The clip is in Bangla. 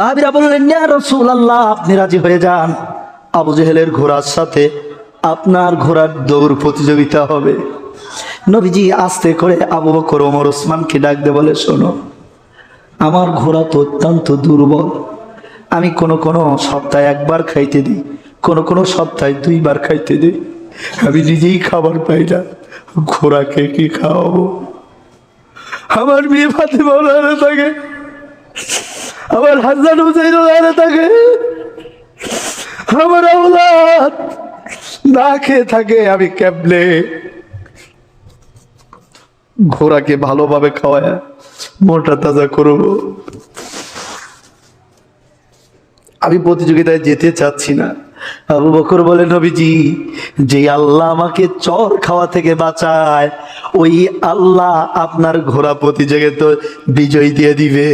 সাহাবীরা বললেন, ইয়া রাসূলুল্লাহ, আপনি রাজি হয়ে যান, আবু জেহেলের ঘোড়ার সাথে আপনার ঘোড়ার দৌড় প্রতিযোগিতা হবে। নবীজি আস্তে করে আবু বকর, ওমর, ওসমানকে ডাক দিয়ে বলে, শোনো, আমার ঘোড়া তো অত্যন্ত দুর্বল। আমি কোনো সপ্তাহে একবার খাইতে দিই, কোনো সপ্তাহে 2 বার খাইতে দিই। আমি নিজেই খাবার পাই না, ঘোড়াকে কি খাওয়াবো? আমার মেয়ে ফাতেমা ওখানে থাকে, আমার হাসান হুসাইন ওখানে থাকে, আমার আওলাদ না খেয়ে থাকে। আমি কেমনে ঘোড়াকে ভালোভাবে খাওয়ায় মোটা তাজা করবো? আমি প্রতিযোগিতায় যেতে চাচ্ছি না। আবু বকর বলে, নবীজি, যে আল্লাহ আমাকে চর খাওয়া থেকে বাঁচায়, ওই আল্লাহ আপনার ঘোড়া প্রতিযোগিতা বিজয় দিয়ে দিবে।